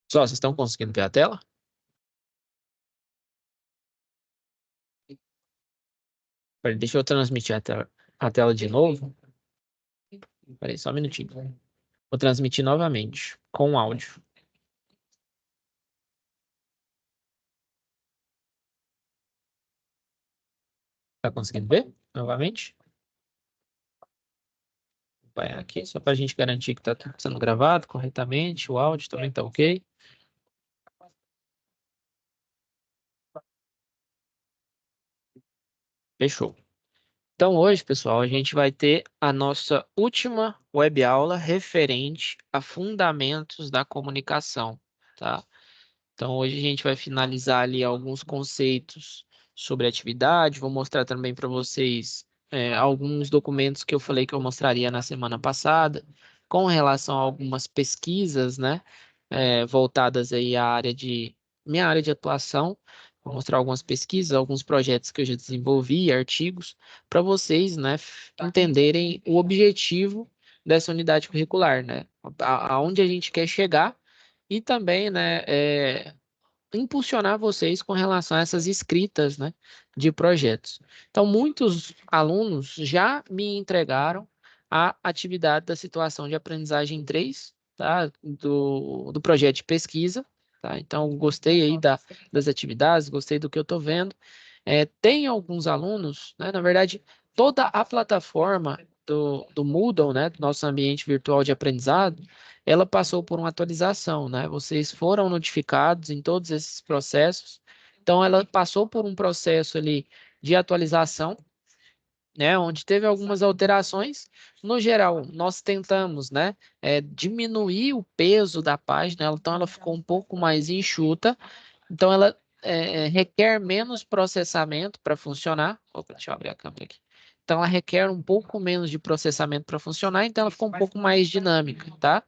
Só, vocês estão conseguindo ver a tela? Peraí, deixa eu transmitir a tela de novo. Peraí, só um minutinho. Vou transmitir novamente, com áudio. Tá conseguindo ver novamente? Vai aqui, só para a gente garantir que está tudo sendo gravado corretamente, o áudio também está ok. Fechou. Então, hoje, pessoal, a gente vai ter a nossa última web aula referente a fundamentos da comunicação, tá? Então, hoje a gente vai finalizar ali alguns conceitos sobre atividade. Vou mostrar também para vocês alguns documentos que eu falei que eu mostraria na semana passada, com relação a algumas pesquisas, né, voltadas aí à área de minha área de atuação. Vou mostrar algumas pesquisas, alguns projetos que eu já desenvolvi, artigos, para vocês, né, entenderem o objetivo dessa unidade curricular, né, aonde a gente quer chegar e também, né, impulsionar vocês com relação a essas escritas, né, de projetos. Então, muitos alunos já me entregaram a atividade da situação de aprendizagem 3, tá, do projeto de pesquisa, tá? Então, gostei aí das atividades, gostei do que eu estou vendo. Tem alguns alunos, né, na verdade, toda a plataforma do Moodle, né, do nosso ambiente virtual de aprendizado, ela passou por uma atualização, né? Vocês foram notificados em todos esses processos. Então, ela passou por um processo ali de atualização, né? Onde teve algumas alterações. No geral, nós tentamos, né? Diminuir o peso da página, então ela ficou um pouco mais enxuta. Então, ela requer menos processamento para funcionar. Opa, deixa eu abrir a câmera aqui. Então, ela requer um pouco menos de processamento para funcionar, então ela ficou um pouco mais dinâmica, tá?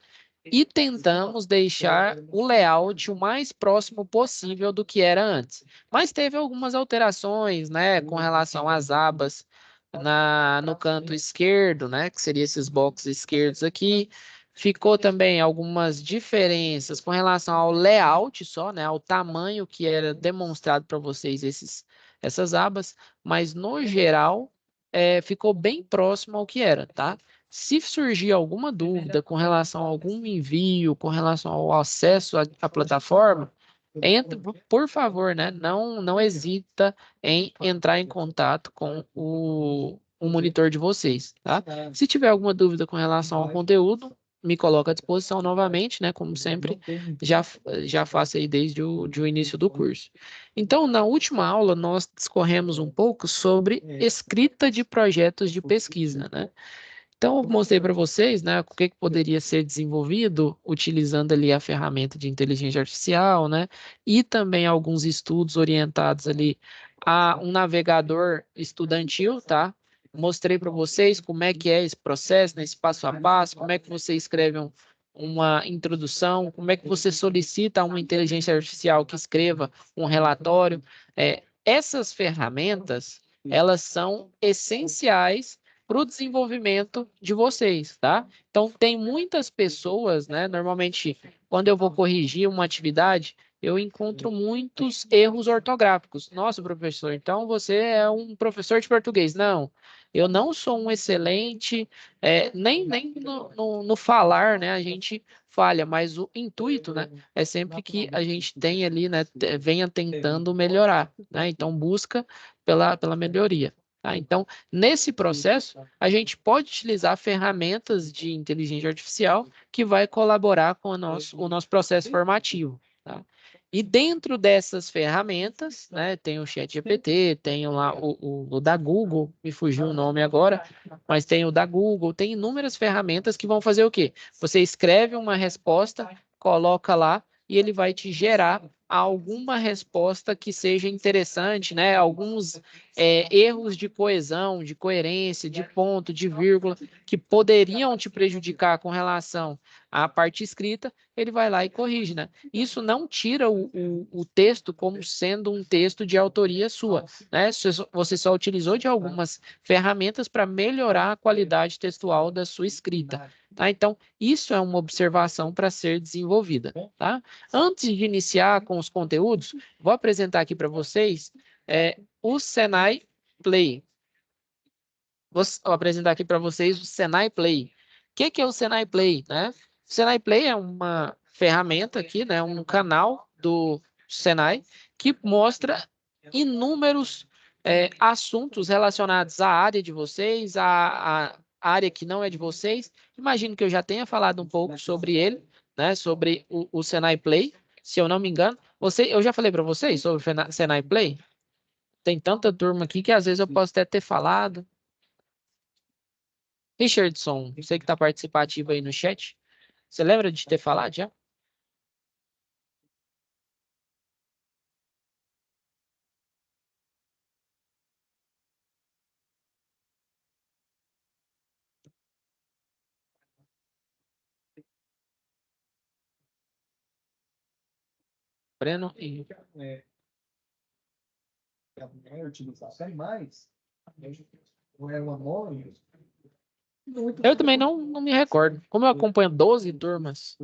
E tentamos deixar o layout o mais próximo possível do que era antes. Mas teve algumas alterações, né, com relação às abas no canto esquerdo, né, que seria esses boxes esquerdos aqui. Ficou também algumas diferenças com relação ao layout só, né, ao tamanho que era demonstrado para vocês essas abas, mas no geral ficou bem próximo ao que era, tá? Se surgir alguma dúvida com relação a algum envio, com relação ao acesso à plataforma, por favor, né? Não hesita em entrar em contato com o monitor de vocês, tá? Se tiver alguma dúvida com relação ao conteúdo, me coloca à disposição novamente, né? Como sempre, já faço aí desde o início do curso. Então, na última aula, nós discorremos um pouco sobre escrita de projetos de pesquisa, né? Então, eu mostrei para vocês, né, o que poderia ser desenvolvido utilizando ali a ferramenta de inteligência artificial, né, e também alguns estudos orientados ali a um navegador estudantil, tá? Mostrei para vocês como é que é esse processo, né, esse passo a passo, como é que você escreve uma introdução, como é que você solicita a uma inteligência artificial que escreva um relatório. Essas ferramentas, elas são essenciais para o desenvolvimento de vocês, tá? Então, tem muitas pessoas, né? Normalmente, quando eu vou corrigir uma atividade, eu encontro muitos erros ortográficos. Nossa, professor, então você é um professor de português. Não, eu não sou um excelente, nem no falar, né? A gente falha, mas o intuito, né? É sempre que a gente tem ali, né? Venha tentando melhorar, né? Então, busca pela melhoria. Tá? Então, nesse processo, a gente pode utilizar ferramentas de inteligência artificial que vai colaborar com o nosso processo formativo. Tá? E dentro dessas ferramentas, né, tem o ChatGPT, tem lá o da Google, me fugiu o nome agora, mas tem o da Google, tem inúmeras ferramentas que vão fazer o quê? Você escreve uma resposta, coloca lá e ele vai te gerar alguma resposta que seja interessante, né? Alguns erros de coesão, de coerência, de ponto, de vírgula, que poderiam te prejudicar com relação à parte escrita, ele vai lá e corrige, né? Isso não tira o texto como sendo um texto de autoria sua, né? Você só utilizou de algumas ferramentas para melhorar a qualidade textual da sua escrita, tá? Então, isso é uma observação para ser desenvolvida, tá? Antes de iniciar com os conteúdos, vou apresentar aqui para vocês o Senai Play. Vou apresentar aqui para vocês o Senai Play. O que é o Senai Play, né? O Senai Play é uma ferramenta aqui, né? Um canal do Senai que mostra inúmeros assuntos relacionados à área de vocês, à área que não é de vocês. Imagino que eu já tenha falado um pouco sobre ele, né? Sobre o Senai Play, se eu não me engano. Eu já falei para vocês sobre o Senai Play? Tem tanta turma aqui que às vezes eu posso até ter falado. Richardson, você que está participativo aí no chat, você lembra de ter falado já? Breno e... Eu também não me recordo. Como eu acompanho 12 turmas,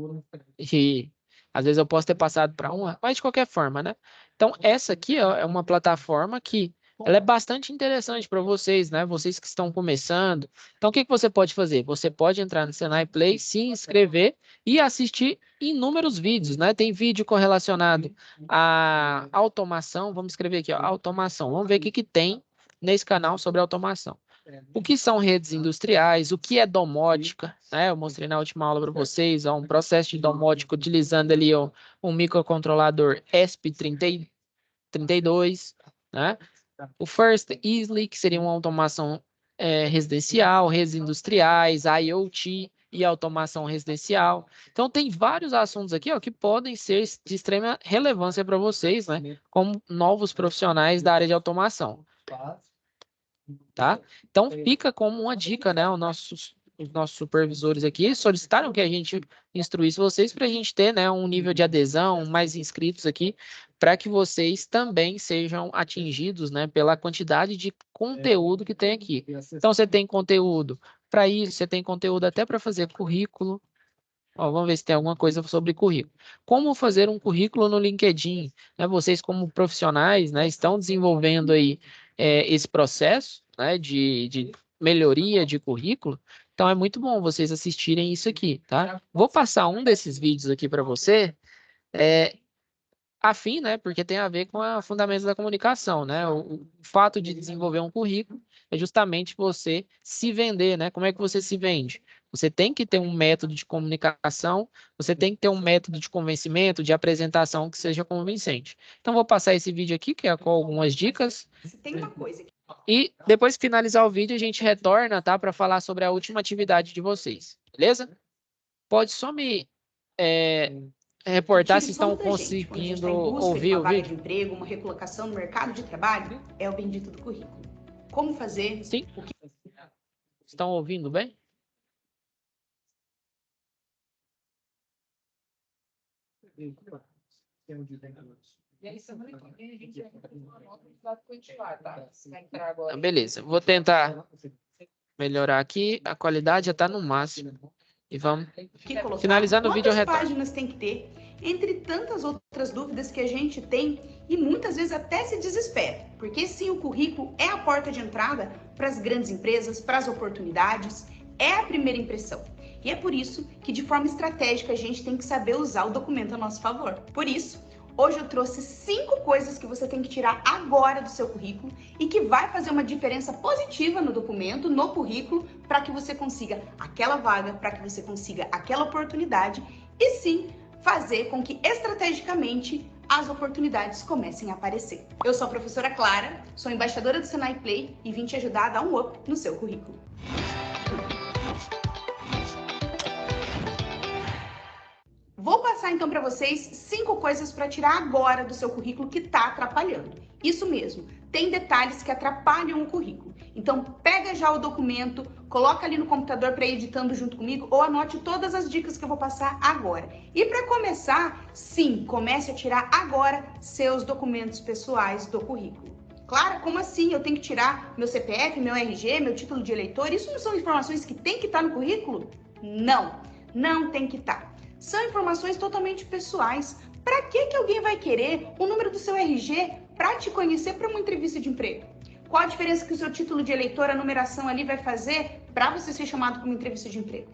e às vezes eu posso ter passado para uma, mas de qualquer forma, né? Então, essa aqui ó, é uma plataforma que ela é bastante interessante para vocês, né? Vocês que estão começando. Então, o que que você pode fazer? Você pode entrar no Senai Play, se inscrever e assistir inúmeros vídeos, né? Tem vídeo correlacionado à automação. Vamos escrever aqui, ó, automação. Vamos ver o que que tem nesse canal sobre automação. O que são redes industriais, o que é domótica, né? Eu mostrei na última aula para vocês, ó, um processo de domótica utilizando ali ó, um microcontrolador ESP32, né? O First Easily, que seria uma automação residencial, redes industriais, IoT e automação residencial. Então, tem vários assuntos aqui ó, que podem ser de extrema relevância para vocês, né? Como novos profissionais da área de automação. Tá? Então, fica como uma dica, né? Os nossos supervisores aqui solicitaram que a gente instruísse vocês para a gente ter, né, um nível de adesão, mais inscritos aqui, para que vocês também sejam atingidos, né, pela quantidade de conteúdo que tem aqui. Então, você tem conteúdo para isso, você tem conteúdo até para fazer currículo. Ó, vamos ver se tem alguma coisa sobre currículo. Como fazer um currículo no LinkedIn? Né? Vocês, como profissionais, né, estão desenvolvendo aí esse processo, né, de melhoria de currículo. Então, é muito bom vocês assistirem isso aqui, tá? Vou passar um desses vídeos aqui para você. É, afim, né? Porque tem a ver com a fundamentos da comunicação, né? O fato de desenvolver um currículo é justamente você se vender, né? Como é que você se vende? Você tem que ter um método de comunicação, você tem que ter um método de convencimento, de apresentação que seja convincente. Então, vou passar esse vídeo aqui, que é com algumas dicas. Tem uma coisa aqui. E depois que finalizar o vídeo, a gente retorna, tá? Para falar sobre a última atividade de vocês, beleza? Pode só me reportar se estão conseguindo ouvir o vaga vídeo. de emprego, uma recolocação no mercado de trabalho, é o bendito do currículo. Como fazer? Sim. O que... Estão ouvindo bem? E aí, semana que vem a gente vai continuar, tá? Beleza, vou tentar melhorar aqui. A qualidade já está no máximo. E vamos finalizando o vídeo ao retorno. Quantas páginas tem que ter? Entre tantas outras dúvidas que a gente tem e muitas vezes até se desespera. Porque sim, o currículo é a porta de entrada para as grandes empresas, para as oportunidades, é a primeira impressão. E é por isso que de forma estratégica a gente tem que saber usar o documento a nosso favor. Por isso, hoje eu trouxe 5 coisas que você tem que tirar agora do seu currículo e que vai fazer uma diferença positiva no documento, no currículo, para que você consiga aquela vaga, para que você consiga aquela oportunidade e sim fazer com que estrategicamente as oportunidades comecem a aparecer. Eu sou a professora Clara, sou embaixadora do Senai Play e vim te ajudar a dar um up no seu currículo. Vou passar passar então para vocês 5 coisas para tirar agora do seu currículo que está atrapalhando. Isso mesmo, tem detalhes que atrapalham o currículo. Então pega já o documento, coloca ali no computador para ir editando junto comigo ou anote todas as dicas que eu vou passar agora. E para começar, sim, comece a tirar agora seus documentos pessoais do currículo. Clara, como assim? Eu tenho que tirar meu CPF, meu RG, meu título de eleitor? Isso não são informações que tem que estar no currículo? Não, não tem que estar. São informações totalmente pessoais. Para que alguém vai querer o número do seu RG para te conhecer para uma entrevista de emprego? Qual a diferença que o seu título de eleitor, a numeração ali vai fazer para você ser chamado para uma entrevista de emprego?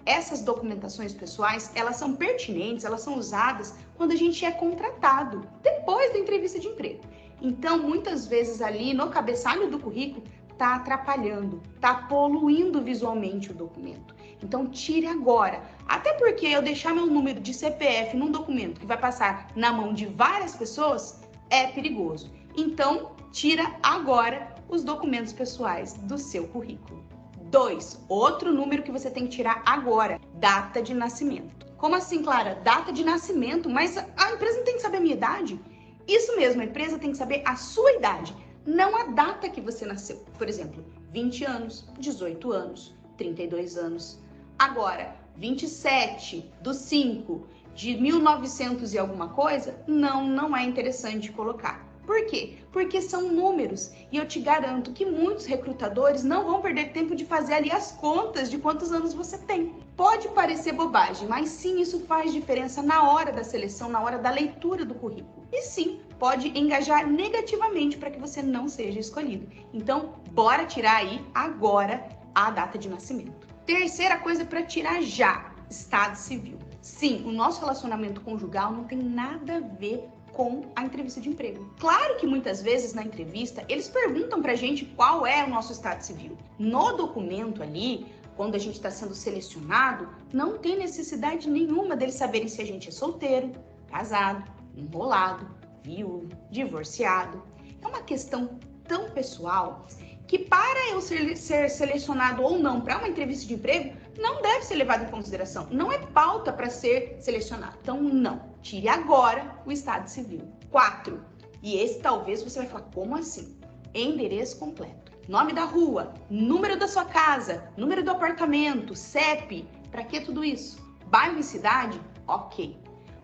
Essas documentações pessoais, elas são pertinentes, elas são usadas quando a gente é contratado, depois da entrevista de emprego. Então, muitas vezes ali no cabeçalho do currículo, está atrapalhando, está poluindo visualmente o documento. Então, tire agora. Até porque eu deixar meu número de CPF num documento que vai passar na mão de várias pessoas é perigoso. Então, tira agora os documentos pessoais do seu currículo. 2. Outro número que você tem que tirar agora, data de nascimento. Como assim, Clara? Data de nascimento? Mas a empresa não tem que saber a minha idade? Isso mesmo, a empresa tem que saber a sua idade, não a data que você nasceu. Por exemplo, 20 anos, 18 anos, 32 anos. Agora, 27/5/1900 e alguma coisa, não é interessante colocar. Por quê? Porque são números e eu te garanto que muitos recrutadores não vão perder tempo de fazer ali as contas de quantos anos você tem. Pode parecer bobagem, mas sim, isso faz diferença na hora da seleção, na hora da leitura do currículo. E sim, pode engajar negativamente para que você não seja escolhido. Então, bora tirar aí agora a data de nascimento. Terceira coisa para tirar já, estado civil. Sim, o nosso relacionamento conjugal não tem nada a ver com a entrevista de emprego. Claro que muitas vezes na entrevista eles perguntam pra gente qual é o nosso estado civil. No documento ali, quando a gente está sendo selecionado, não tem necessidade nenhuma deles saberem se a gente é solteiro, casado, enrolado, viúvo, divorciado. É uma questão tão pessoal que para eu ser selecionado ou não para uma entrevista de emprego, não deve ser levado em consideração. Não é pauta para ser selecionado. Então, não. Tire agora o estado civil. 4. E esse talvez você vai falar, como assim? Endereço completo. Nome da rua, número da sua casa, número do apartamento, CEP. Para que tudo isso? Bairro e cidade? Ok.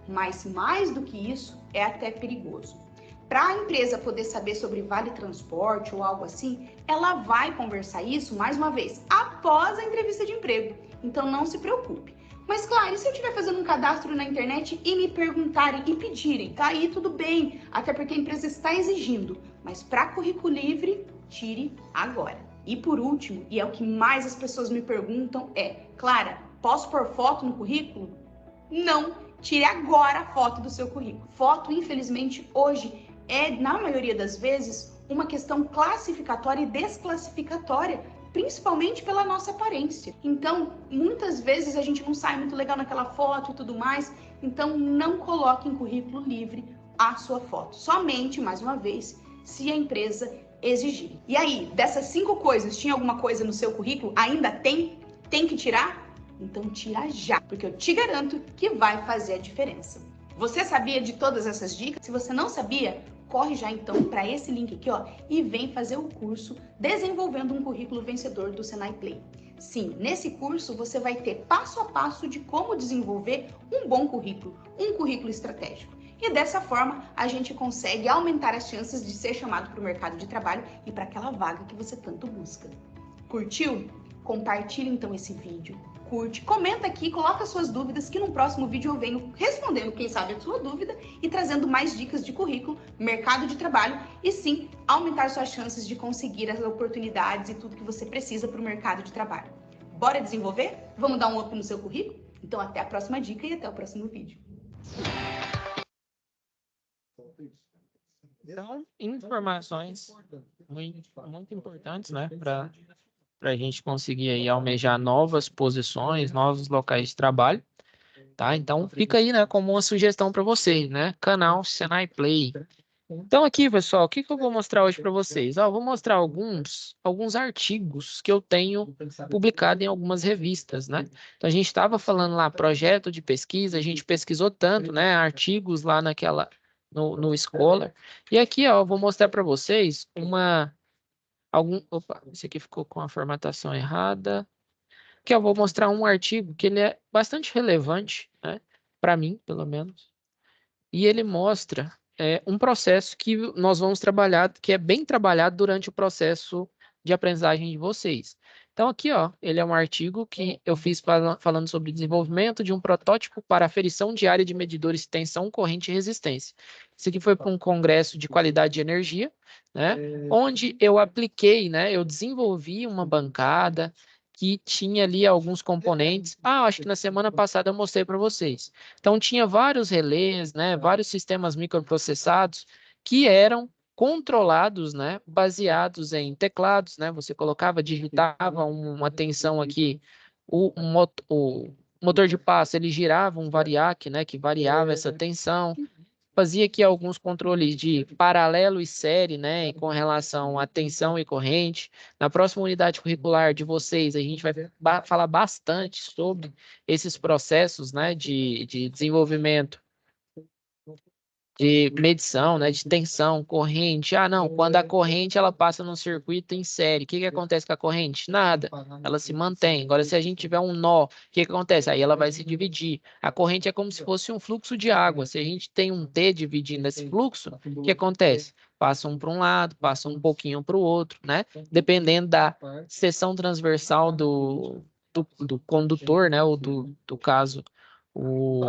Mas mais do que isso, é até perigoso. Para a empresa poder saber sobre vale transporte ou algo assim, ela vai conversar isso, mais uma vez, após a entrevista de emprego. Então não se preocupe. Mas claro, e se eu estiver fazendo um cadastro na internet e me perguntarem e pedirem? Tá aí tudo bem, até porque a empresa está exigindo. Mas para currículo livre, tire agora. E por último, e é o que mais as pessoas me perguntam, é: Clara, posso pôr foto no currículo? Não, tire agora a foto do seu currículo. Foto, infelizmente, hoje é, na maioria das vezes, uma questão classificatória e desclassificatória, principalmente pela nossa aparência. Então, muitas vezes a gente não sai muito legal naquela foto e tudo mais, então não coloque em currículo livre a sua foto. Somente, mais uma vez, se a empresa exigir. E aí, dessas 5 coisas, tinha alguma coisa no seu currículo? Ainda tem? Tem que tirar? Então tira já, porque eu te garanto que vai fazer a diferença. Você sabia de todas essas dicas? Se você não sabia, corre já então para esse link aqui, ó, e vem fazer o curso Desenvolvendo um Currículo Vencedor do Senai Play. Sim, nesse curso você vai ter passo a passo de como desenvolver um bom currículo, um currículo estratégico. E dessa forma, a gente consegue aumentar as chances de ser chamado para o mercado de trabalho e para aquela vaga que você tanto busca. Curtiu? Compartilhe então esse vídeo. Curte, comenta aqui, coloca suas dúvidas que no próximo vídeo eu venho respondendo, quem sabe, a sua dúvida e trazendo mais dicas de currículo, mercado de trabalho e sim, aumentar suas chances de conseguir as oportunidades e tudo que você precisa para o mercado de trabalho. Bora desenvolver? Vamos dar um up no seu currículo? Então até a próxima dica e até o próximo vídeo. Então, informações muito importantes, né, para a gente conseguir aí almejar novas posições, novos locais de trabalho, tá? Então, fica aí, né, como uma sugestão para vocês, né? Canal Senai Play. Então aqui, pessoal, o que que eu vou mostrar hoje para vocês? Ó, eu vou mostrar alguns artigos que eu tenho publicado em algumas revistas, né? Então a gente estava falando lá, projeto de pesquisa, a gente pesquisou tanto, né? Artigos lá no Scholar. E aqui, ó, eu vou mostrar para vocês opa, esse aqui ficou com a formatação errada. Que eu vou mostrar um artigo que ele é bastante relevante, né? Para mim, pelo menos. E ele mostra um processo que nós vamos trabalhar, que é bem trabalhado durante o processo de aprendizagem de vocês. Então, aqui, ó, ele é um artigo que eu fiz falando sobre desenvolvimento de um protótipo para aferição diária de medidores de tensão, corrente e resistência. Isso aqui foi para um congresso de qualidade de energia, né? Onde eu apliquei, né? Eu desenvolvi uma bancada que tinha ali alguns componentes. Ah, acho que na semana passada eu mostrei para vocês. Então, tinha vários relés, né, vários sistemas microprocessados que eram controlados, né, baseados em teclados, né, você colocava, digitava uma tensão aqui, o motor de passo, ele girava um variac, né, que variava essa tensão, fazia aqui alguns controles de paralelo e série, né, com relação a tensão e corrente. Na próxima unidade curricular de vocês, a gente vai falar bastante sobre esses processos, né, de desenvolvimento de medição, né, de tensão, corrente. Ah, não, quando a corrente ela passa num circuito em série, o que que acontece com a corrente? Nada, ela se mantém. Agora, se a gente tiver um nó, o que que acontece? Aí ela vai se dividir. A corrente é como se fosse um fluxo de água. Se a gente tem um T dividindo esse fluxo, o que acontece? Passa um para um lado, passa um pouquinho para o outro, né? Dependendo da seção transversal do condutor, né? Ou do caso, o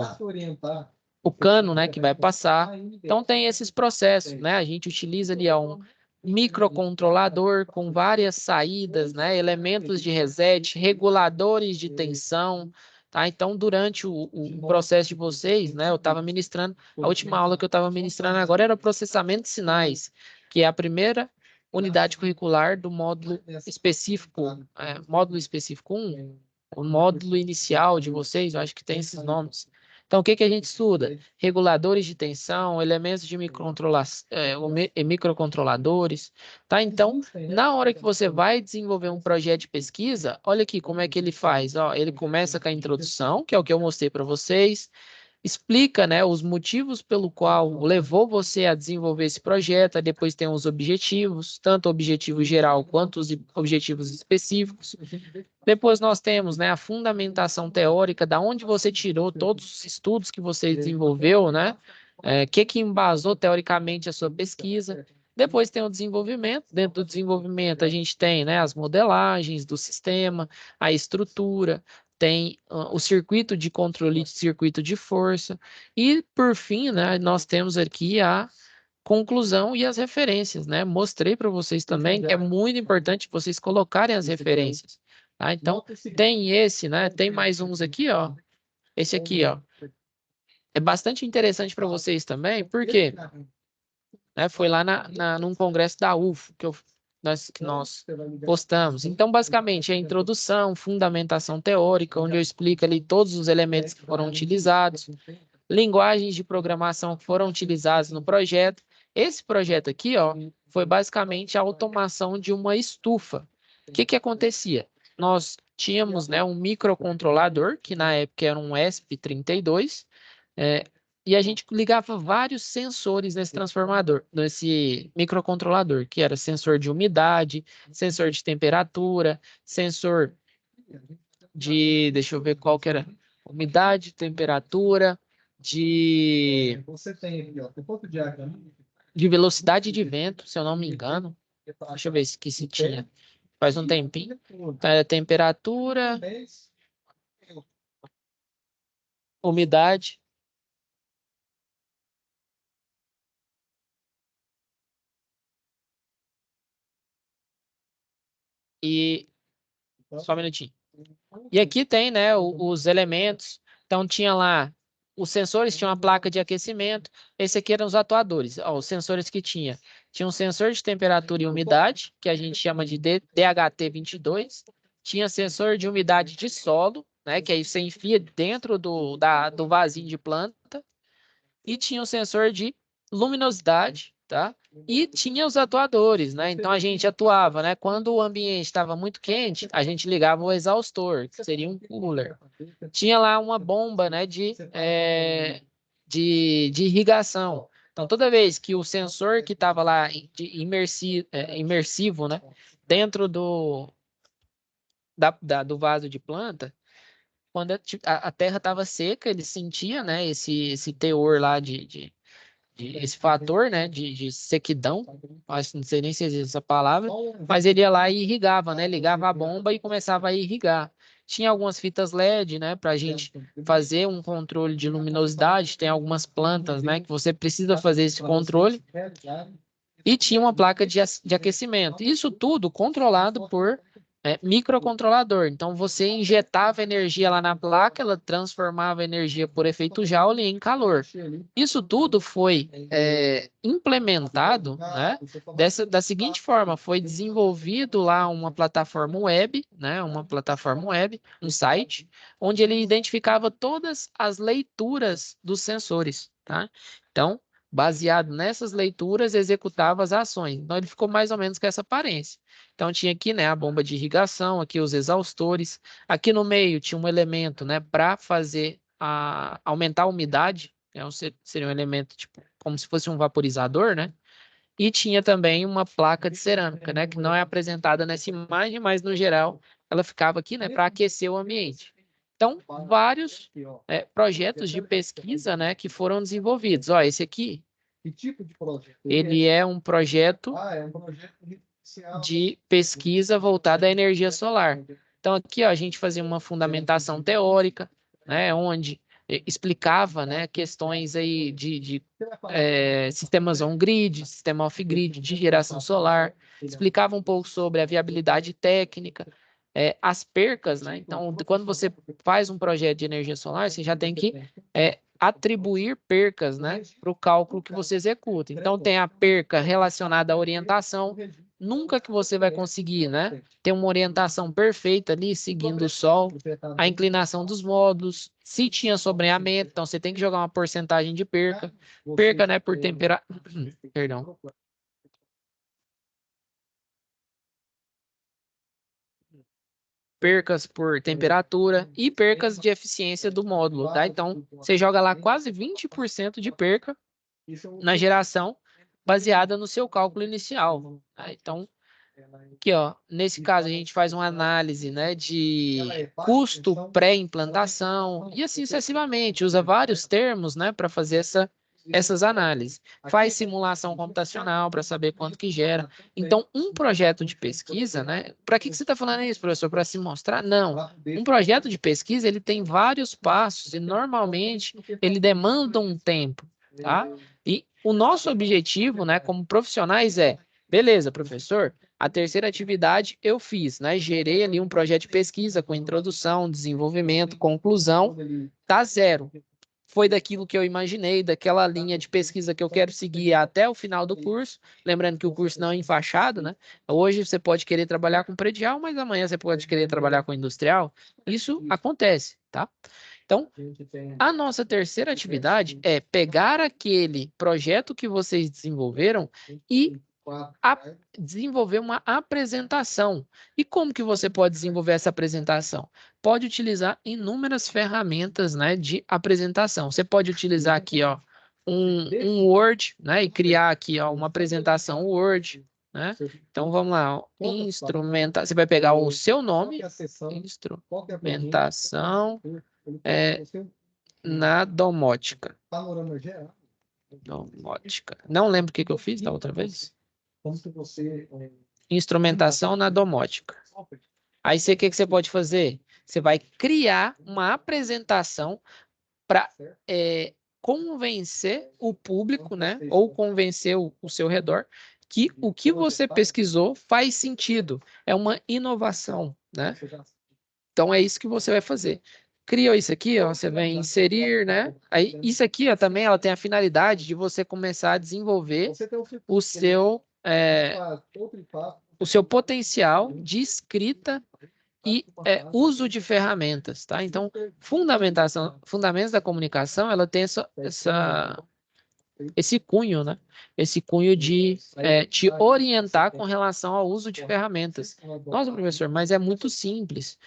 o cano, né, que vai passar. Então tem esses processos, né? A gente utiliza ali um microcontrolador com várias saídas, né, elementos de reset, reguladores de tensão, tá? Então durante o processo de vocês, né, eu estava ministrando, a última aula que eu estava ministrando agora era processamento de sinais, que é a primeira unidade curricular do módulo específico 1, o módulo inicial de vocês, eu acho que tem esses nomes. Então, o que que a gente estuda? Reguladores de tensão, elementos de microcontroladores, tá? Então, na hora que você vai desenvolver um projeto de pesquisa, olha aqui como é que ele faz, ó, ele começa com a introdução, que é o que eu mostrei para vocês, explica, né, os motivos pelo qual levou você a desenvolver esse projeto, aí depois tem os objetivos, tanto o objetivo geral quanto os objetivos específicos. Depois nós temos, né, a fundamentação teórica, da onde você tirou todos os estudos que você desenvolveu, né? Que embasou teoricamente a sua pesquisa. Depois tem o desenvolvimento. Dentro do desenvolvimento a gente tem, né, as modelagens do sistema, a estrutura, tem o circuito de controle, circuito de força e, por fim, né, nós temos aqui a conclusão e as referências, né? Mostrei para vocês também que é muito importante vocês colocarem as referências, tá? Então, tem esse, né? Tem mais uns aqui, ó. Esse aqui, ó. É bastante interessante para vocês também, porque foi lá num congresso da UFO que nós postamos. Então, basicamente, é a introdução, fundamentação teórica, onde eu explico ali todos os elementos que foram utilizados, linguagens de programação que foram utilizadas no projeto. Esse projeto aqui, ó, foi basicamente a automação de uma estufa. O que que acontecia? Nós tínhamos, né, um microcontrolador, que na época era um ESP32, e a gente ligava vários sensores nesse transformador, nesse microcontrolador, que era sensor de umidade, sensor de temperatura, sensor deixa eu ver qual que era, umidade, temperatura, de velocidade de vento, se eu não me engano. Deixa eu ver se tinha. Faz um tempinho. Temperatura, umidade. E só um minutinho. E aqui tem, né, os elementos. Então tinha lá os sensores, tinha uma placa de aquecimento. Esse aqui eram os atuadores. Ó, os sensores que tinha. Tinha um sensor de temperatura e umidade, que a gente chama de DHT22. Tinha sensor de umidade de solo, né, que aí você enfia dentro do vasinho de planta. E tinha o sensor de luminosidade, tá? E tinha os atuadores, né? Então a gente atuava, né? Quando o ambiente estava muito quente, a gente ligava o exaustor, que seria um cooler. Tinha lá uma bomba, né? De irrigação. Então toda vez que o sensor que estava lá imersivo, né? Dentro do vaso de planta, quando a terra estava seca, ele sentia, né? Esse teor lá esse fator, né, de sequidão, acho, não sei nem se existe essa palavra, mas ele ia lá e irrigava, né, ligava a bomba e começava a irrigar. Tinha algumas fitas LED, né, para a gente fazer um controle de luminosidade, tem algumas plantas, né, que você precisa fazer esse controle, e tinha uma placa de aquecimento. Isso tudo controlado por microcontrolador. Então, você injetava energia lá na placa, ela transformava a energia por efeito Joule em calor. Isso tudo foi implementado, né, da seguinte forma: foi desenvolvido lá uma plataforma web, né, um site, onde ele identificava todas as leituras dos sensores, tá? Então, baseado nessas leituras, executava as ações. Então, ele ficou mais ou menos com essa aparência. Então, tinha aqui, né, a bomba de irrigação, aqui os exaustores. Aqui no meio tinha um elemento, né, para fazer aumentar a umidade. Seria um elemento tipo como se fosse um vaporizador, né? E tinha também uma placa de cerâmica, né, que não é apresentada nessa imagem, mas no geral ela ficava aqui, né, para aquecer o ambiente. Então, vários projetos de pesquisa, né, que foram desenvolvidos. Ó, esse aqui, ele é um projeto de pesquisa voltada à energia solar. Então, aqui, ó, a gente fazia uma fundamentação teórica, né, onde explicava, né, questões aí de sistemas on-grid, sistema off-grid, de geração solar, explicava um pouco sobre a viabilidade técnica, as percas, né? Então, quando você faz um projeto de energia solar, você já tem que atribuir percas, né, para o cálculo que você executa. Então, tem a perca relacionada à orientação. Nunca que você vai conseguir, né, ter uma orientação perfeita ali, seguindo o sol, a inclinação dos módulos, se tinha sobreamento, então você tem que jogar uma porcentagem de perca. Perca, né, por temperatura. Perdão. Percas por temperatura e percas de eficiência do módulo, tá? Então, você joga lá quase 20% de perca na geração baseada no seu cálculo inicial, tá? Então, aqui, ó, nesse caso a gente faz uma análise, né, de custo pré-implantação e assim sucessivamente, usa vários termos, né, para fazer essas análises. Faz simulação computacional para saber quanto que gera. Então, um projeto de pesquisa, né, para que você está falando isso, professor? Para se mostrar? Não. Um projeto de pesquisa, ele tem vários passos e normalmente ele demanda um tempo, tá? E o nosso objetivo, né, como profissionais beleza, professor, a terceira atividade eu fiz, né? Gerei ali um projeto de pesquisa com introdução, desenvolvimento, conclusão, tá zero. Foi daquilo que eu imaginei, daquela linha de pesquisa que eu quero seguir até o final do curso. Lembrando que o curso não é enfaixado, né? Hoje você pode querer trabalhar com predial, mas amanhã você pode querer trabalhar com industrial. Isso acontece, tá? Então, a nossa terceira atividade é pegar aquele projeto que vocês desenvolveram e desenvolver uma apresentação. E como que você pode desenvolver essa apresentação? Pode utilizar inúmeras ferramentas, né, de apresentação. Você pode utilizar aqui, ó, um Word, né, e criar aqui, ó, uma apresentação Word, né? Então vamos lá, ó, instrumentar. Você vai pegar o seu nome, instrumentação na domótica. Domótica. Não lembro o que eu fiz da outra vez. Instrumentação na domótica. Aí o que você pode fazer? Você vai criar uma apresentação para convencer o público, né? Ou convencer o seu redor que o que você pesquisou faz sentido. É uma inovação, né? Então é isso que você vai fazer. Criou isso aqui, ó, você vai inserir, né? Aí isso aqui, ó, também ela tem a finalidade de você começar a desenvolver o seu potencial de escrita e uso de ferramentas, tá? Então, fundamentos da comunicação, ela tem esse cunho, né? Esse cunho de te orientar com relação ao uso de ferramentas. Nossa, professor, mas é muito simples.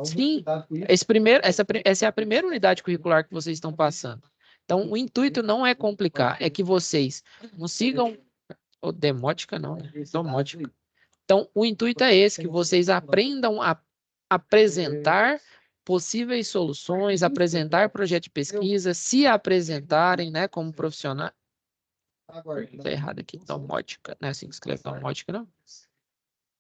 Sim, essa é a primeira unidade curricular que vocês estão passando. Então, o intuito não é complicar, é que vocês consigam... Demótica não, né? Domótica. Então, o intuito é esse, que vocês aprendam a apresentar possíveis soluções, apresentar projeto de pesquisa, se apresentarem, né, como profissional. Está errado aqui, domótica, não é assim que escreve domótica, não?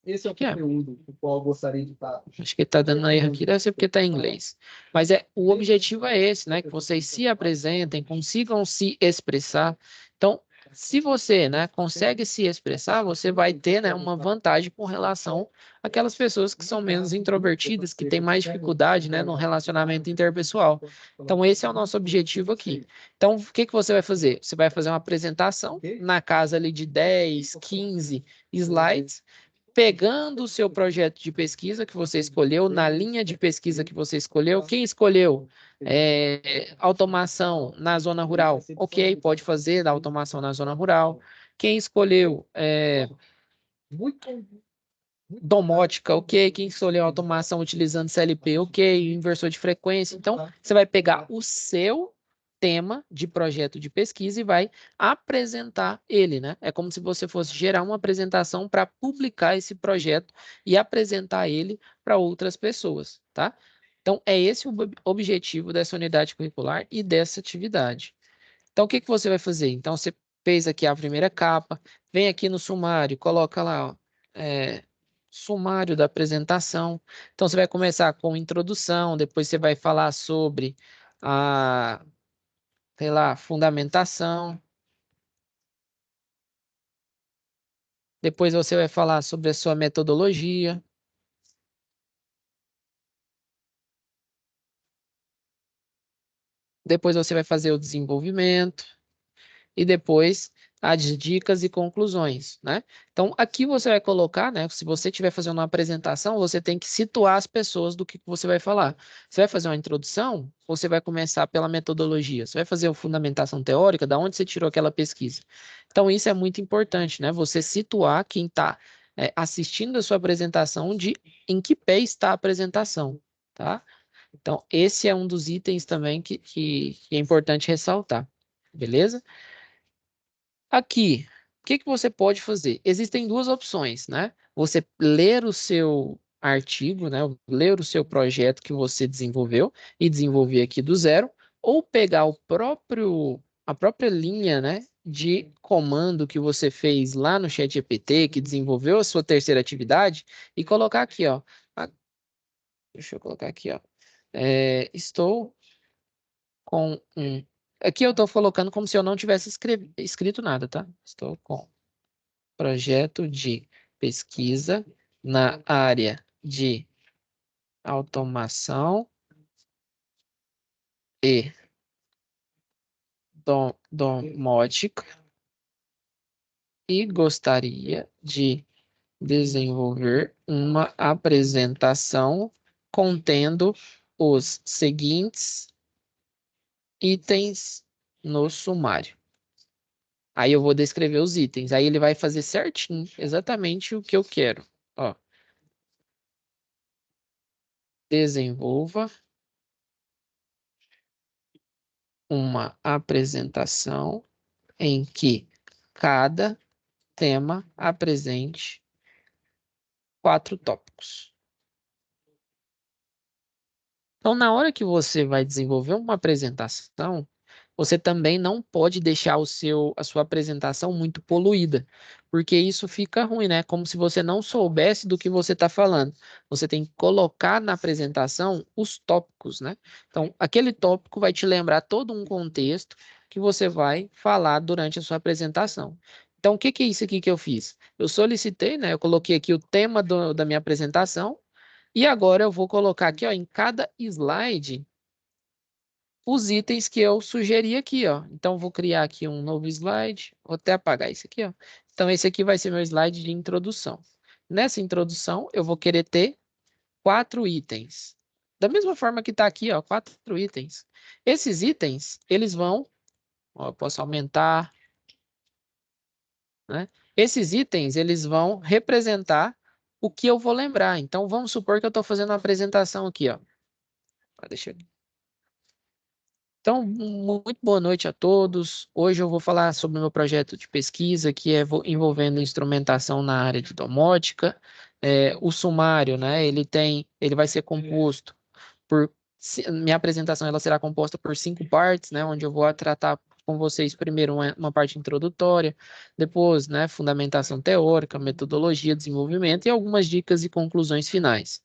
Esse é o conteúdo o qual eu gostaria de estar. Acho que está dando erro aqui, deve ser porque está em inglês. Mas o objetivo é esse, né? Que vocês se apresentem, consigam se expressar. Então, se você, né, consegue se expressar, você vai ter, né, uma vantagem com relação àquelas pessoas que são menos introvertidas, que têm mais dificuldade, né, no relacionamento interpessoal. Então, esse é o nosso objetivo aqui. Então, o que que você vai fazer? Você vai fazer uma apresentação na casa ali de 10, 15 slides, pegando o seu projeto de pesquisa que você escolheu, na linha de pesquisa que você escolheu. Quem escolheu automação na zona rural? Ok, pode fazer da automação na zona rural. Quem escolheu domótica? Ok. Quem escolheu automação utilizando CLP? Ok. Inversor de frequência. Então, você vai pegar o seu tema de projeto de pesquisa e vai apresentar ele, né? É como se você fosse gerar uma apresentação para publicar esse projeto e apresentar ele para outras pessoas, tá? Então, é esse o objetivo dessa unidade curricular e dessa atividade. Então, o que que você vai fazer? Então, você fez aqui a primeira capa, vem aqui no sumário, coloca lá, ó, sumário da apresentação. Então, você vai começar com introdução, depois você vai falar sobre a, sei lá, fundamentação. Depois você vai falar sobre a sua metodologia. Depois você vai fazer o desenvolvimento. E depois as dicas e conclusões, né? Então, aqui você vai colocar, né? Se você estiver fazendo uma apresentação, você tem que situar as pessoas do que você vai falar. Você vai fazer uma introdução, você vai começar pela metodologia. Você vai fazer a fundamentação teórica, da onde você tirou aquela pesquisa. Então, isso é muito importante, né? Você situar quem está assistindo a sua apresentação de em que pé está a apresentação, tá? Então, esse é um dos itens também que é importante ressaltar, beleza? Aqui, o que que você pode fazer? Existem duas opções, né? Você ler o seu artigo, né? Ler o seu projeto que você desenvolveu e desenvolver aqui do zero, ou pegar a própria linha, né, de comando que você fez lá no ChatGPT, que desenvolveu a sua terceira atividade, e colocar aqui, ó. Deixa eu colocar aqui, ó. Estou com um... Aqui eu estou colocando como se eu não tivesse escrito nada, tá? Estou com projeto de pesquisa na área de automação e domótica e gostaria de desenvolver uma apresentação contendo os seguintes itens no sumário. Aí eu vou descrever os itens. Aí ele vai fazer certinho, exatamente o que eu quero. Ó. Desenvolva uma apresentação em que cada tema apresente 4 tópicos. Então, na hora que você vai desenvolver uma apresentação, você também não pode deixar a sua apresentação muito poluída, porque isso fica ruim, né? Como se você não soubesse do que você está falando. Você tem que colocar na apresentação os tópicos, né? Então, aquele tópico vai te lembrar todo um contexto que você vai falar durante a sua apresentação. Então, o que que é isso aqui que eu fiz? Eu solicitei, né? Eu coloquei aqui o tema da minha apresentação, e agora eu vou colocar aqui, ó, em cada slide os itens que eu sugeri aqui, ó. Então, vou criar aqui um novo slide. Vou até apagar isso aqui, ó. Então, esse aqui vai ser meu slide de introdução. Nessa introdução, eu vou querer ter 4 itens. Da mesma forma que está aqui, ó, 4 itens. Esses itens, eles vão... Ó, eu posso aumentar, né? Esses itens, eles vão representar o que eu vou lembrar. Então, vamos supor que eu estou fazendo uma apresentação aqui, ó. Deixa eu... Então, muito boa noite a todos. Hoje eu vou falar sobre o meu projeto de pesquisa, que é envolvendo instrumentação na área de domótica. O sumário, né? Ele vai ser composto por... Minha apresentação ela será composta por 5 partes, né? Onde eu vou tratar com vocês primeiro uma parte introdutória, depois, né, fundamentação teórica, metodologia, desenvolvimento e algumas dicas e conclusões finais.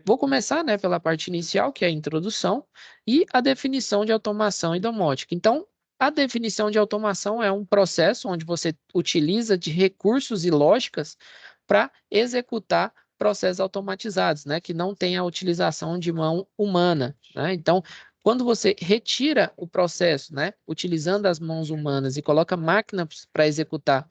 Vou começar, né, pela parte inicial, que é a introdução, e a definição de automação e domótica. Então, a definição de automação é um processo onde você utiliza de recursos e lógicas para executar processos automatizados, né, que não tem a utilização de mão humana, né? Então, quando você retira o processo, né, utilizando as mãos humanas e coloca máquinas para executar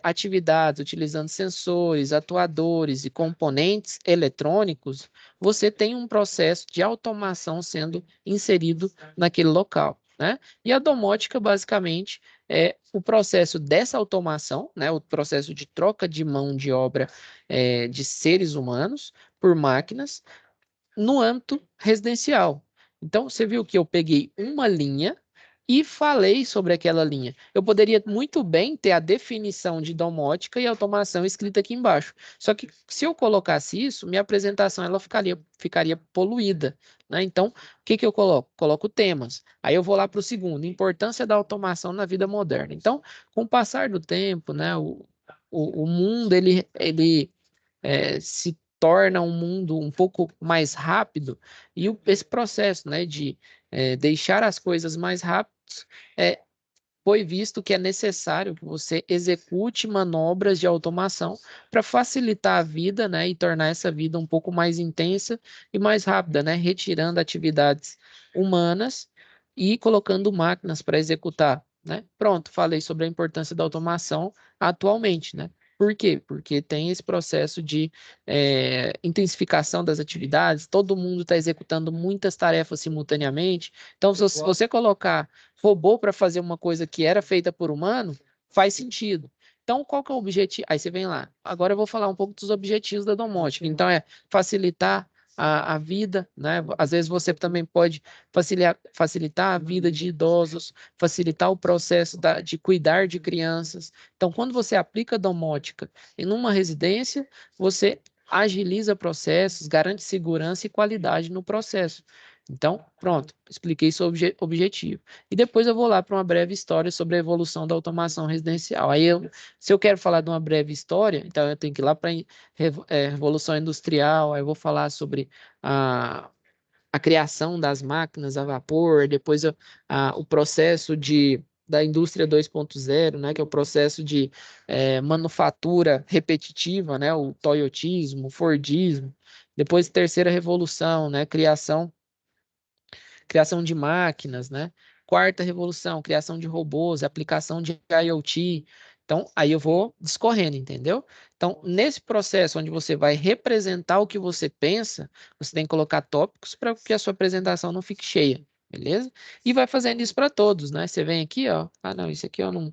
atividades utilizando sensores, atuadores e componentes eletrônicos, você tem um processo de automação sendo inserido naquele local, né? E a domótica, basicamente, é o processo dessa automação, né? O processo de troca de mão de obra de seres humanos por máquinas no âmbito residencial. Então, você viu que eu peguei uma linha e falei sobre aquela linha. Eu poderia muito bem ter a definição de domótica e automação escrita aqui embaixo. Só que se eu colocasse isso, minha apresentação ela ficaria poluída, né? Então, o que que eu coloco? Coloco temas. Aí eu vou lá para o segundo, importância da automação na vida moderna. Então, com o passar do tempo, né, o mundo ele se torna um mundo um pouco mais rápido e esse processo, né, de deixar as coisas mais rápidas foi visto que é necessário que você execute manobras de automação para facilitar a vida, né, e tornar essa vida um pouco mais intensa e mais rápida, né, retirando atividades humanas e colocando máquinas para executar, né? Pronto, falei sobre a importância da automação atualmente, né? Por quê? Porque tem esse processo de intensificação das atividades, todo mundo está executando muitas tarefas simultaneamente. Então, se você colocar robô para fazer uma coisa que era feita por humano, faz sentido. Então, qual que é o objetivo? Aí você vem lá. Agora eu vou falar um pouco dos objetivos da domótica. Então, é facilitar a vida, né? Às vezes você também pode facilitar a vida de idosos, facilitar o processo de cuidar de crianças. Então, quando você aplica domótica em uma residência, você agiliza processos, garante segurança e qualidade no processo. Então, pronto, expliquei sobre o objetivo. E depois eu vou lá para uma breve história sobre a evolução da automação residencial. Se eu quero falar de uma breve história, então eu tenho que ir lá para a Revolução Industrial, aí eu vou falar sobre a criação das máquinas a vapor, depois o processo da indústria 2.0, né, que é o processo de manufatura repetitiva, né, o toyotismo, o fordismo. Depois, terceira revolução, né, criação de máquinas, né? Quarta revolução, criação de robôs, aplicação de IoT. Então, aí eu vou discorrendo, entendeu? Então, nesse processo onde você vai representar o que você pensa, você tem que colocar tópicos para que a sua apresentação não fique cheia, beleza? E vai fazendo isso para todos, né? Você vem aqui, ó. Ah, não, isso aqui eu não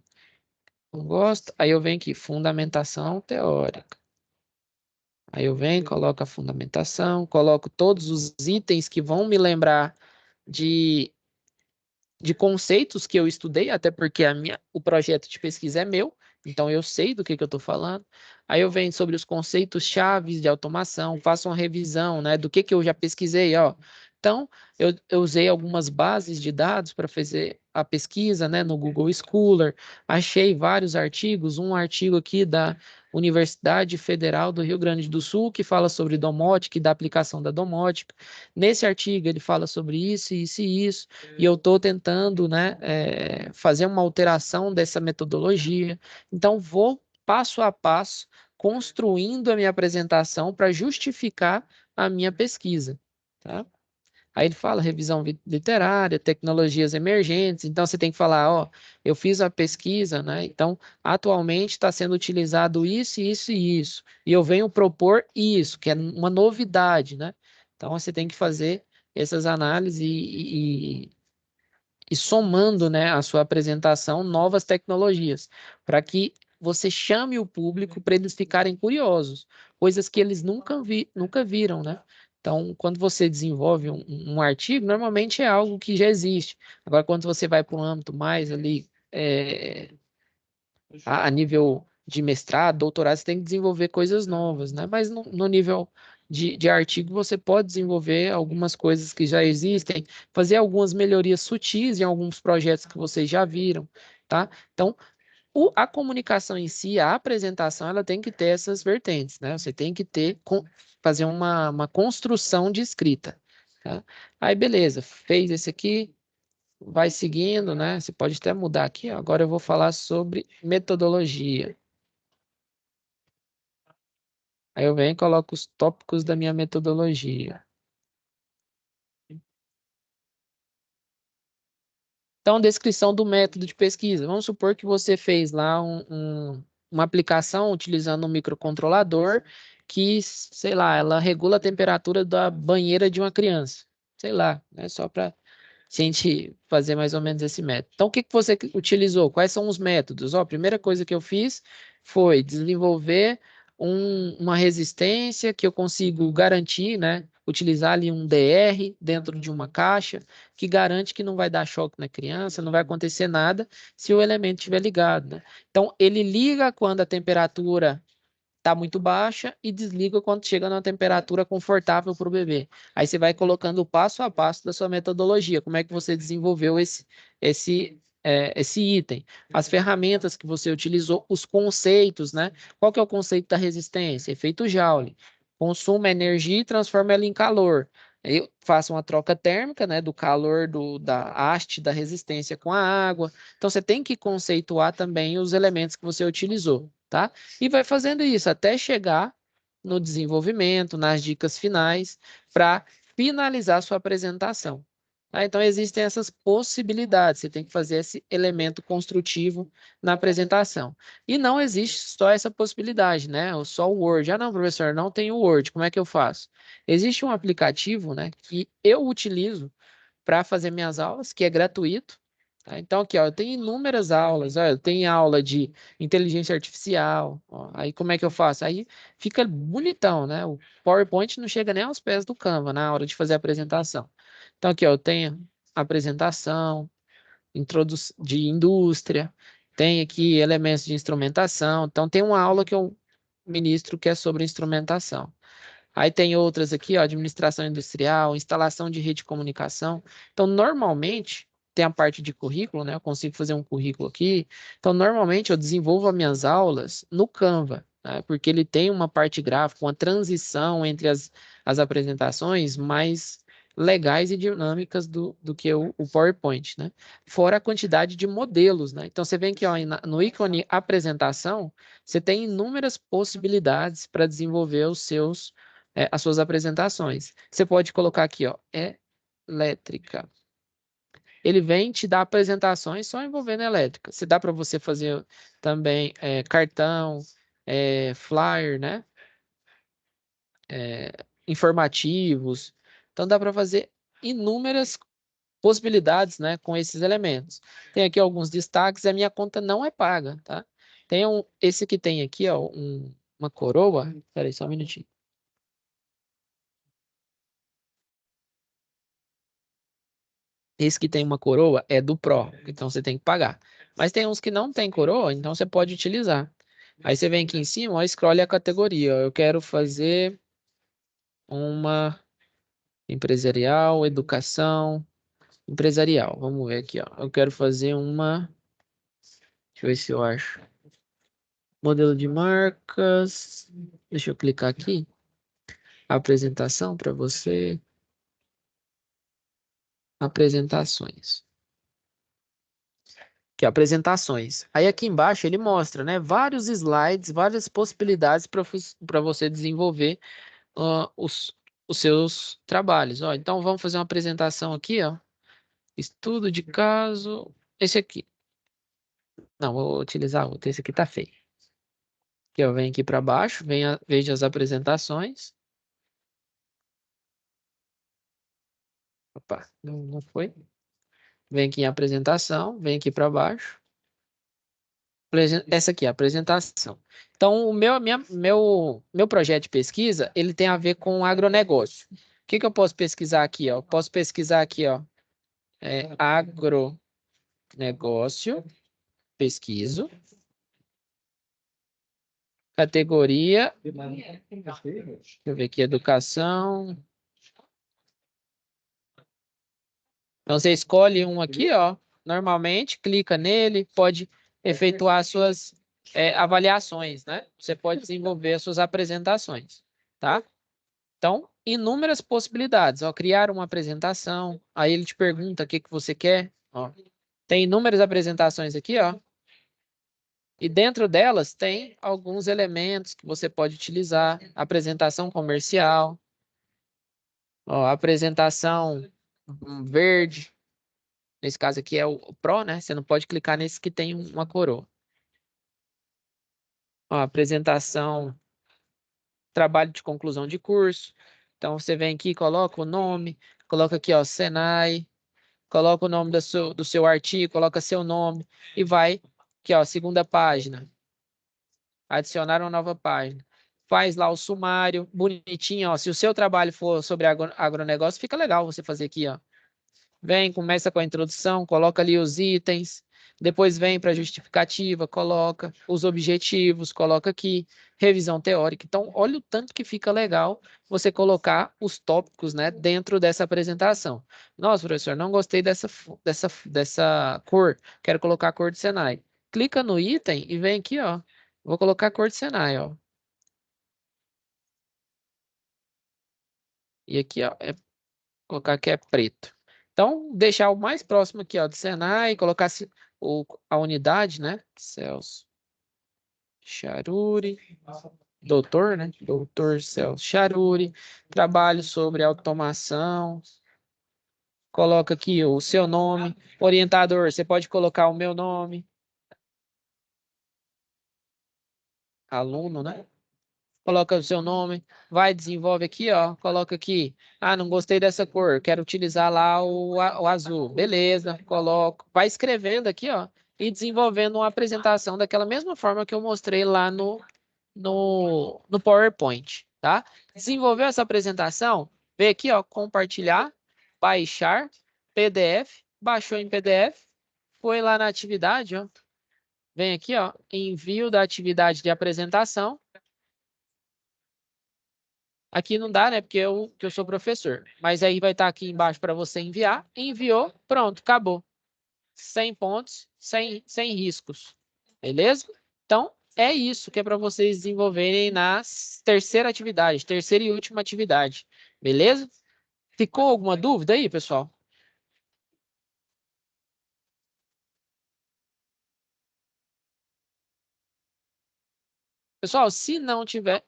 gosto. Aí eu venho aqui, fundamentação teórica. Aí eu venho, coloco a fundamentação, coloco todos os itens que vão me lembrar de conceitos que eu estudei, até porque o projeto de pesquisa é meu, então eu sei do que eu estou falando. Aí eu venho sobre os conceitos chaves de automação, faço uma revisão, né, do que eu já pesquisei, ó. Então, eu usei algumas bases de dados para fazer a pesquisa, né, no Google Scholar, achei vários artigos, um artigo aqui da Universidade Federal do Rio Grande do Sul, que fala sobre domótica e da aplicação da domótica. Nesse artigo ele fala sobre isso, isso e isso, e eu estou tentando, né, fazer uma alteração dessa metodologia. Então, vou passo a passo construindo a minha apresentação para justificar a minha pesquisa, tá? Aí ele fala revisão literária, tecnologias emergentes. Então você tem que falar, ó, eu fiz a pesquisa, né? Então atualmente está sendo utilizado isso, isso e isso. E eu venho propor isso, que é uma novidade, né? Então você tem que fazer essas análises e somando, né, a sua apresentação novas tecnologias, para que você chame o público para eles ficarem curiosos, coisas que eles nunca viram, né? Então, quando você desenvolve um artigo, normalmente é algo que já existe. Agora, quando você vai para um âmbito mais ali, a nível de mestrado, doutorado, você tem que desenvolver coisas novas, né? Mas no nível de artigo, você pode desenvolver algumas coisas que já existem, fazer algumas melhorias sutis em alguns projetos que vocês já viram, tá? Então, a comunicação em si, a apresentação, ela tem que ter essas vertentes, né? Você tem que fazer uma construção de escrita, tá? Aí, beleza, fez esse aqui, vai seguindo, né? Você pode até mudar aqui, ó. Agora eu vou falar sobre metodologia. Aí eu venho e coloco os tópicos da minha metodologia. Então, descrição do método de pesquisa. Vamos supor que você fez lá uma aplicação utilizando um microcontrolador que, sei lá, ela regula a temperatura da banheira de uma criança. Sei lá, né? Só para a gente fazer mais ou menos esse método. Então, o que que você utilizou? Quais são os métodos? Ó, a primeira coisa que eu fiz foi desenvolver uma resistência que eu consigo garantir, né? Utilizar ali um DR dentro de uma caixa que garante que não vai dar choque na criança, não vai acontecer nada se o elemento estiver ligado, né? Então, ele liga quando a temperatura está muito baixa e desliga quando chega numa temperatura confortável para o bebê. Aí você vai colocando o passo a passo da sua metodologia, como é que você desenvolveu esse item, as ferramentas que você utilizou, os conceitos, né? Qual que é o conceito da resistência? Efeito Joule. Consuma energia e transforma ela em calor. Eu faço uma troca térmica, né, do calor da haste da resistência com a água. Então você tem que conceituar também os elementos que você utilizou, tá? E vai fazendo isso até chegar no desenvolvimento, nas dicas finais, para finalizar a sua apresentação. Tá? Então, existem essas possibilidades. Você tem que fazer esse elemento construtivo na apresentação. E não existe só essa possibilidade, né? Ou só o Word. Ah, não, professor, não tem o Word. Como é que eu faço? Existe um aplicativo, né, que eu utilizo para fazer minhas aulas, que é gratuito. Tá? Então, aqui, ó, eu tenho inúmeras aulas. Ó, eu tenho aula de inteligência artificial. Ó, aí, como é que eu faço? Aí fica bonitão, né? O PowerPoint não chega nem aos pés do Canva na hora de fazer a apresentação. Então, aqui, ó, eu tenho apresentação, de indústria, tem aqui elementos de instrumentação. Então, tem uma aula que eu ministro que é sobre instrumentação. Aí tem outras aqui, ó, administração industrial, instalação de rede de comunicação. Então, normalmente, tem a parte de currículo, né? Eu consigo fazer um currículo aqui. Então, normalmente, eu desenvolvo as minhas aulas no Canva, né? Porque ele tem uma parte gráfica, uma transição entre as apresentações mais legais e dinâmicas do que o PowerPoint, né? Fora a quantidade de modelos, né? Então, você vem aqui, ó, no ícone apresentação, você tem inúmeras possibilidades para desenvolver as suas apresentações. Você pode colocar aqui, ó, elétrica. Ele vem te dar apresentações só envolvendo elétrica. Se dá para você fazer também cartão, flyer, né? Informativos. Então dá para fazer inúmeras possibilidades, né, com esses elementos. Tem aqui alguns destaques. A minha conta não é paga, tá? Esse que tem aqui, ó, uma coroa. Espera aí, só um minutinho. Esse que tem uma coroa é do Pro, então você tem que pagar. Mas tem uns que não tem coroa, então você pode utilizar. Aí você vem aqui em cima, ó, escolhe a categoria. Ó. Eu quero fazer uma empresarial, educação, empresarial. Vamos ver aqui, ó. Eu quero fazer uma. Deixa eu ver se eu acho. Modelo de marcas. Deixa eu clicar aqui. Apresentação para você. Apresentações. Que é apresentações. Aí aqui embaixo ele mostra, né, vários slides, várias possibilidades para você desenvolver os seus trabalhos. Ó, então vamos fazer uma apresentação aqui, ó. Estudo de caso. Esse aqui. Não, vou utilizar outro. Esse aqui tá feio. Aqui, eu venho aqui para baixo, veja as apresentações. Opa, não foi. Vem aqui em apresentação, vem aqui para baixo. Essa aqui, a apresentação. Então, meu projeto de pesquisa, ele tem a ver com agronegócio. O que que eu posso pesquisar aqui, ó? Posso pesquisar aqui, ó, agronegócio, pesquiso, categoria, deixa eu ver aqui, educação. Então, você escolhe um aqui, ó, normalmente, clica nele, pode efetuar as suas avaliações, né? Você pode desenvolver as suas apresentações, tá? Então, inúmeras possibilidades, ó, criar uma apresentação, aí ele te pergunta o que que você quer, ó. Tem inúmeras apresentações aqui, ó. E dentro delas tem alguns elementos que você pode utilizar, apresentação comercial, ó, apresentação verde. Nesse caso aqui é o Pro, né? Você não pode clicar nesse que tem uma coroa. Ó, apresentação, trabalho de conclusão de curso. Então, você vem aqui, coloca o nome, coloca aqui, ó, Senai, coloca o nome do seu artigo, coloca seu nome e vai aqui, ó, segunda página. Adicionar uma nova página. Faz lá o sumário, bonitinho, ó. Se o seu trabalho for sobre agronegócio, fica legal você fazer aqui, ó. Vem, começa com a introdução, coloca ali os itens, depois vem para a justificativa, coloca os objetivos, coloca aqui, revisão teórica. Então, olha o tanto que fica legal você colocar os tópicos, né, dentro dessa apresentação. Nossa, professor, não gostei dessa cor, quero colocar a cor de Senai. Clica no item e vem aqui, ó. Vou colocar a cor de Senai, ó. E aqui, ó, colocar que é preto. Então, deixar o mais próximo aqui, ó, do Senai, colocar a unidade, né? Celso Charuri, doutor, né? Doutor Celso Charuri, trabalho sobre automação. Coloca aqui o seu nome, orientador, você pode colocar o meu nome, aluno, né? Coloca o seu nome, vai, desenvolve aqui, ó, coloca aqui, ah, não gostei dessa cor, quero utilizar lá o azul, beleza, coloco, vai escrevendo aqui, ó, e desenvolvendo uma apresentação daquela mesma forma que eu mostrei lá no PowerPoint, tá? Desenvolveu essa apresentação, vem aqui, ó, compartilhar, baixar, PDF, baixou em PDF, foi lá na atividade, ó, vem aqui, ó, envio da atividade de apresentação. Aqui não dá, né? Porque eu sou professor. Mas aí vai estar aqui embaixo para você enviar. Enviou, pronto, acabou. 100 pontos, sem riscos. Beleza? Então, é isso que é para vocês desenvolverem na terceira atividade, terceira e última atividade. Beleza? Ficou alguma dúvida aí, pessoal? Pessoal, se não tiver...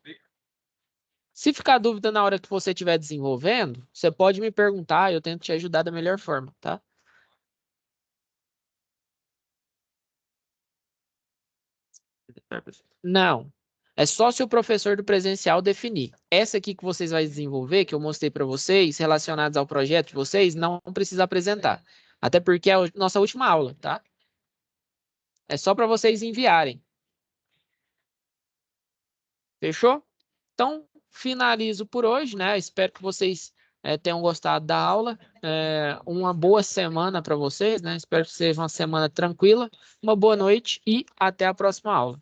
Se ficar dúvida na hora que você estiver desenvolvendo, você pode me perguntar, eu tento te ajudar da melhor forma, tá? Não. É só se o professor do presencial definir. Essa aqui que vocês vão desenvolver, que eu mostrei para vocês, relacionados ao projeto de vocês, não precisa apresentar. Até porque é a nossa última aula, tá? É só para vocês enviarem. Fechou? Então, finalizo por hoje, né? Espero que vocês tenham gostado da aula. Uma boa semana para vocês, né? Espero que seja uma semana tranquila. Uma boa noite e até a próxima aula.